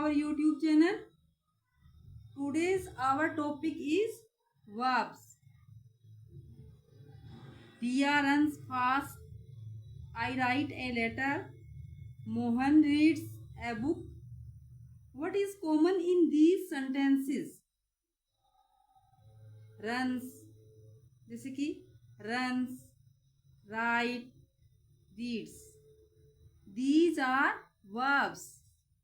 our YouTube channel. Today's our topic is verbs. Riya runs fast. I write a letter. Mohan reads a book. What is common in these sentences? Runs, जैसे कि runs, write, reads. These are verbs.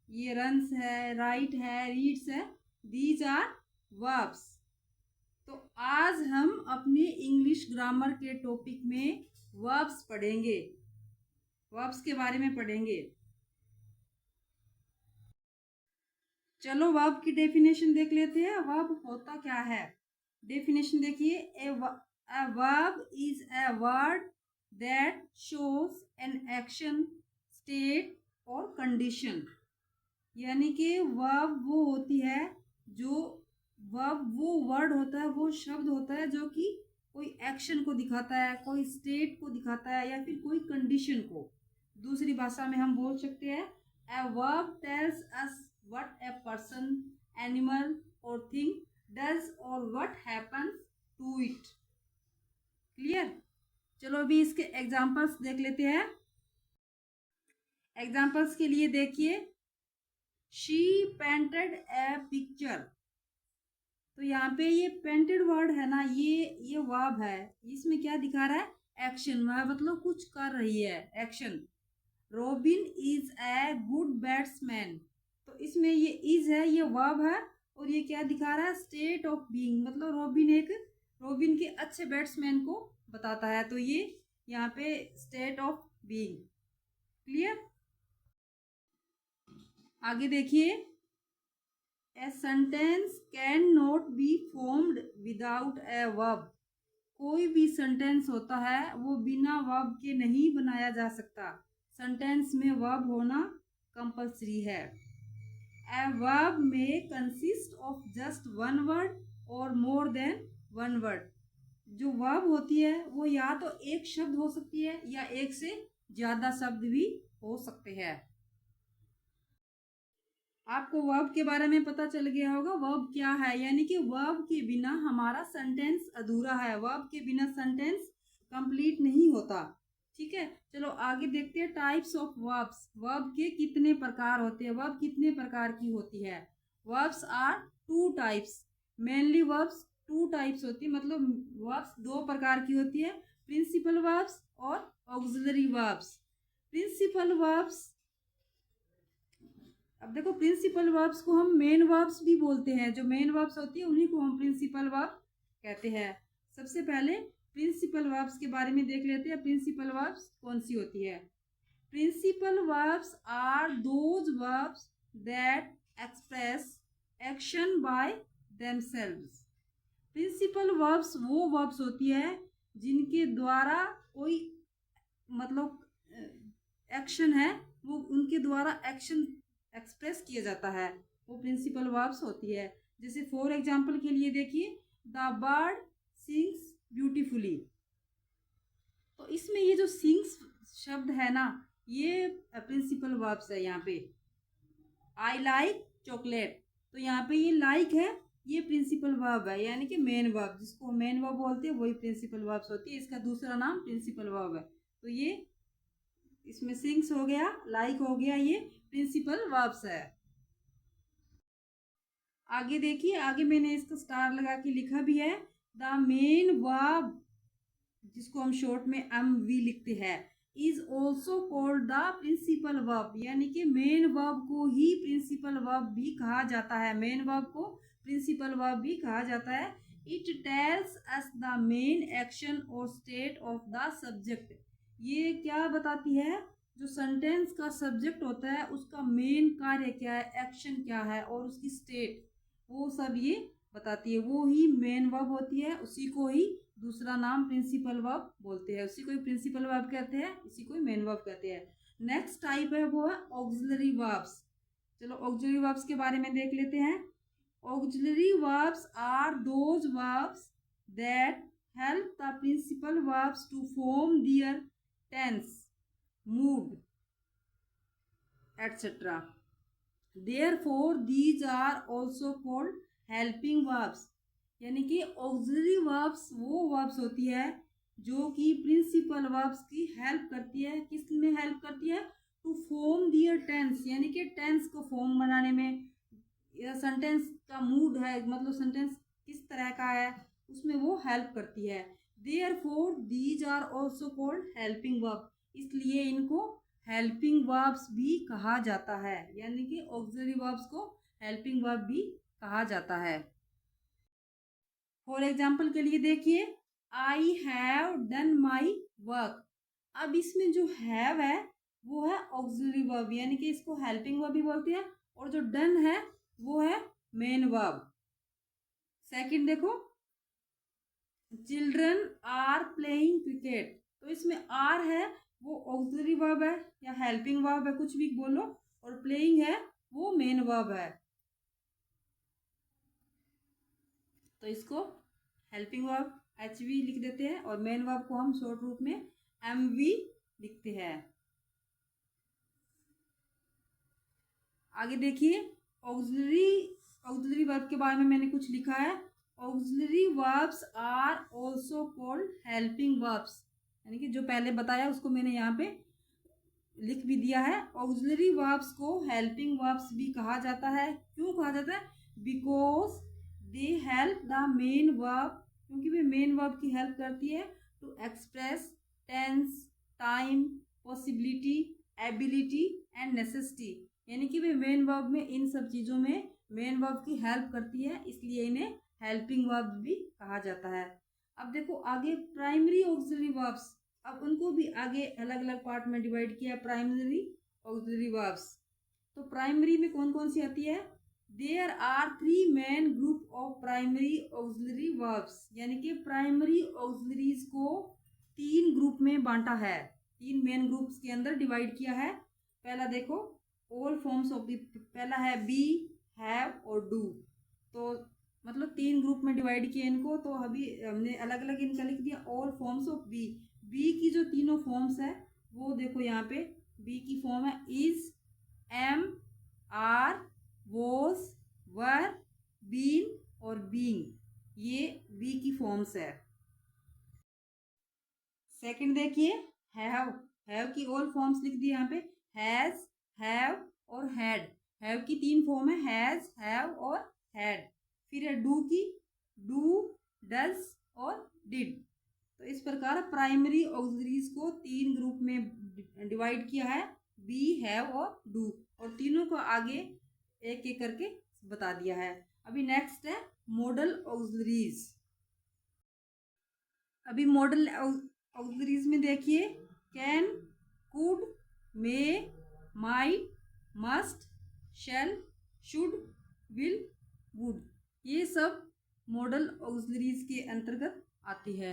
ये runs है, write है, reads है. These are verbs. तो आज हम अपने इंग्लिश ग्रामर के टॉपिक में वर्ब्स पढ़ेंगे, वर्ब्स के बारे में पढ़ेंगे। चलो वर्ब की डेफिनेशन देख लेते हैं। वर्ब होता क्या है? डेफिनेशन देखिए, a verb is a word that shows an action, state और कंडीशन। यानी कि वर्ब वो होती है जो वर्ब वो वर्ड होता है, वो शब्द होता है जो कि कोई एक्शन को दिखाता है, कोई स्टेट को दिखाता है या फिर कोई कंडीशन को। दूसरी भाषा में हम बोल सकते हैं a verb tells us what a person, animal or thing does or what happens to it. Clear? चलो अभी इसके एग्जांपल्स देख लेते हैं। एग्जांपल्स के लिए देखिए, शी पेंटेड ए पिक्चर। तो यहाँ पे ये पेंटेड वर्ड है ना, ये वर्ब है। इसमें क्या दिखा रहा है? एक्शन, मतलब कुछ कर रही है, action. Robin is a good batsman. तो इसमें ये इज है, ये वर्ब है और ये क्या दिखा रहा है? स्टेट ऑफ बीइंग, मतलब रॉबिन के अच्छे बैट्समैन को बताता है। तो ये यहाँ पे स्टेट ऑफ बीइंग। क्लियर? आगे देखिए, a sentence can not be formed without a verb. कोई भी सेंटेंस होता है वो बिना वर्ब के नहीं बनाया जा सकता। सेंटेंस में वर्ब होना कंपल्सरी है। ए वर्ब में consist of just one word और मोर देन वन वर्ड। जो वर्ब होती है वो या तो एक शब्द हो सकती है या एक से ज़्यादा शब्द भी हो सकते हैं। आपको वर्ब के बारे में पता चल गया होगा वर्ब क्या है। यानी कि वर्ब के बिना हमारा सेंटेंस अधूरा है, वर्ब के बिना सेंटेंस कंप्लीट नहीं होता। ठीक है, चलो आगे देखते हैं टाइप्स ऑफ वर्ब्स। वर्ब के कितने प्रकार होते हैं, वर्ब कितने प्रकार की होती है? Verbs are two types. Mainly verbs two types होती है, मतलब वर्ब्स दो प्रकार की होती है, प्रिंसिपल वर्ब्स और ऑक्सिलरी वर्ब्स। प्रिंसिपल वर्ब्स, अब देखो प्रिंसिपल वर्ब्स को हम मेन वर्ब्स भी बोलते हैं। जो मेन वर्ब्स होती है उन्हीं को हम प्रिंसिपल वर्ब कहते हैं। सबसे पहले प्रिंसिपल वर्ब्स के बारे में देख लेते हैं। प्रिंसिपल वर्ब्स कौन सी होती है? Principal verbs are those verbs that express action by themselves. Principal verbs वो वर्ब्स होती है जिनके द्वारा कोई मतलब एक्शन है, वो उनके द्वारा एक्शन एक्सप्रेस किया जाता है, वो प्रिंसिपल वर्ब्स होती है। जैसे फॉर एग्जांपल के लिए देखिए, द बर्ड सिंग्स ब्यूटीफुली। तो इसमें ये जो सिंग्स शब्द है ना, ये प्रिंसिपल वर्ब्स है। यहाँ पे आई लाइक चॉकलेट, तो यहाँ पे ये लाइक है, ये प्रिंसिपल वर्ब है, यानी कि मेन वर्ब, जिसको मेन वर्ब बोलते हैं वही प्रिंसिपल वर्ब्स होती है। इसका दूसरा नाम प्रिंसिपल वर्ब है। तो ये इसमें सिंग्स हो गया, लाइक हो गया, ये प्रिंसिपल वर्ब्स है। आगे देखिए, आगे मैंने इसका स्टार लगा के लिखा भी है, द मेन वर्ब, जिसको हम शॉर्ट में एमवी लिखते हैं, is also called the principal verb. यानी कि मेन वर्ब को ही प्रिंसिपल वर्ब भी कहा जाता है। मेन वर्ब को प्रिंसिपल वर्ब भी कहा जाता है। It tells us the main action और स्टेट ऑफ द सब्जेक्ट। ये क्या बताती है? जो सेंटेंस का सब्जेक्ट होता है उसका मेन कार्य क्या है, एक्शन क्या है और उसकी स्टेट, वो सब ये बताती है। वो ही मेन वर्ब होती है, उसी को ही दूसरा नाम प्रिंसिपल वर्ब बोलते हैं। उसी को ही प्रिंसिपल वर्ब कहते हैं, इसी को ही मेन वर्ब कहते हैं। नेक्स्ट टाइप है वो है ऑक्सिलरी वर्ब्स। चलो ऑक्सिलरी वर्ब्स के बारे में देख लेते हैं। Auxiliary verbs are those verbs that help the principal verbs to form their tense, mood etcetera. Therefore these are also called helping verbs, यानी कि ऑक्सिलरी वर्ब्स वो वर्ब्स होती है जो कि प्रिंसिपल वर्ब्स की हेल्प करती है। किस में हेल्प करती है? टू फॉर्म दियर टेंस, यानी कि टेंस को फॉर्म बनाने में, या सेंटेंस का मूड है, मतलब सेंटेंस किस तरह का है, उसमें वो हेल्प करती है। Therefore these are also called helping verb, इसलिए इनको हेल्पिंग वर्ब्स भी कहा जाता है, यानी कि ऑक्सिलरी वर्ब्स को हेल्पिंग वर्ब भी कहा जाता है। फॉर एग्जाम्पल के लिए देखिए, I have done my work. अब इसमें जो हैव है वो है ऑक्सिलरी वर्ब, यानी कि इसको हेल्पिंग वर्ब भी बोलते हैं, और जो डन है वो है मेन वर्ब। सेकंड देखो, चिल्ड्रन आर प्लेइंग क्रिकेट, तो इसमें आर है वो ऑक्सिलरी वर्ब है या हेल्पिंग वर्ब है, कुछ भी बोलो, और प्लेइंग है वो मेन वर्ब है, तो इसको हेल्पिंग वर्ब HV लिख देते हैं, और मेन वर्ब को हम शॉर्ट रूप में MV लिखते हैं। आगे देखिए, ऑक्सिलरी वर्ब के बारे में मैंने कुछ लिखा है। Auxiliary verbs are also called helping verbs, यानी कि जो पहले बताया उसको मैंने यहाँ पे लिख भी दिया है। ऑक्सिलरी वर्ब्स को हेल्पिंग वर्ब्स भी कहा जाता है। क्यों कहा जाता है? Because they help the main verb, क्योंकि वे मेन वर्ब की हेल्प करती है to express tense, time, possibility, ability and necessity, यानी कि वे मेन वर्ब में, इन सब चीज़ों में मेन वर्ब की हेल्प करती है, इसलिए इन्हें हेल्पिंग वर्ब भी कहा जाता है। अब देखो आगे प्राइमरी ऑक्सिलरी वर्ब्स, अब उनको भी आगे अलग अलग पार्ट में डिवाइड किया, प्राइमरी ऑक्सिलरी वर्ब्स। तो प्राइमरी में कौन कौन सी आती है? There are 3 main group of primary auxiliary verbs, यानी कि प्राइमरी ऑक्सिलरीज को 3 ग्रुप में बांटा है, 3 मेन ग्रुप्स के अंदर डिवाइड किया है। पहला देखो, ऑल फॉर्म्स ऑफ द, पहला है बी, हैव और डू, तो मतलब 3 ग्रुप में डिवाइड किया इनको, तो अभी हमने अलग अलग इनका लिख दिया। All forms of be, be की जो तीनों फॉर्म्स है वो देखो यहाँ पे, बी की फॉर्म है is, am, are, was, were, been और बीइंग, ये बी की फॉर्म्स है। सेकंड देखिए, हैव की ऑल फॉर्म्स लिख दी यहाँ पे, हैज, हैव और हैड। हैव की 3 फॉर्म है, हैज, हैव और हैड। फिर है डू की, डू, डज और डिड। तो इस प्रकार प्राइमरी ऑक्सिलरीज को 3 ग्रुप में डिवाइड किया है, बी, हैव और डू, और तीनों को आगे एक एक करके बता दिया है। अभी नेक्स्ट है मॉडल ऑक्सिलरीज। अभी मॉडल ऑक्सिलरीज में देखिए, can, could, may, might, must, shall, should, will, would, ये सब मॉडल ऑक्सिलरीज के अंतर्गत आती है।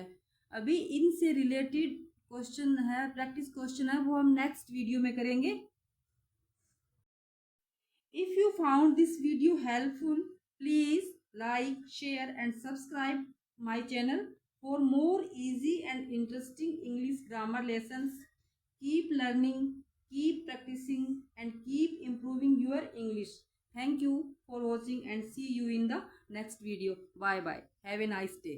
अभी इनसे रिलेटेड क्वेश्चन है, प्रैक्टिस क्वेश्चन है, वो हम नेक्स्ट वीडियो में करेंगे। If you found this video helpful, please like, share and subscribe my channel for more easy and interesting English grammar lessons. Keep learning, keep practicing and keep improving your English. Thank you for watching and see you in the next video. Bye bye. Have a nice day.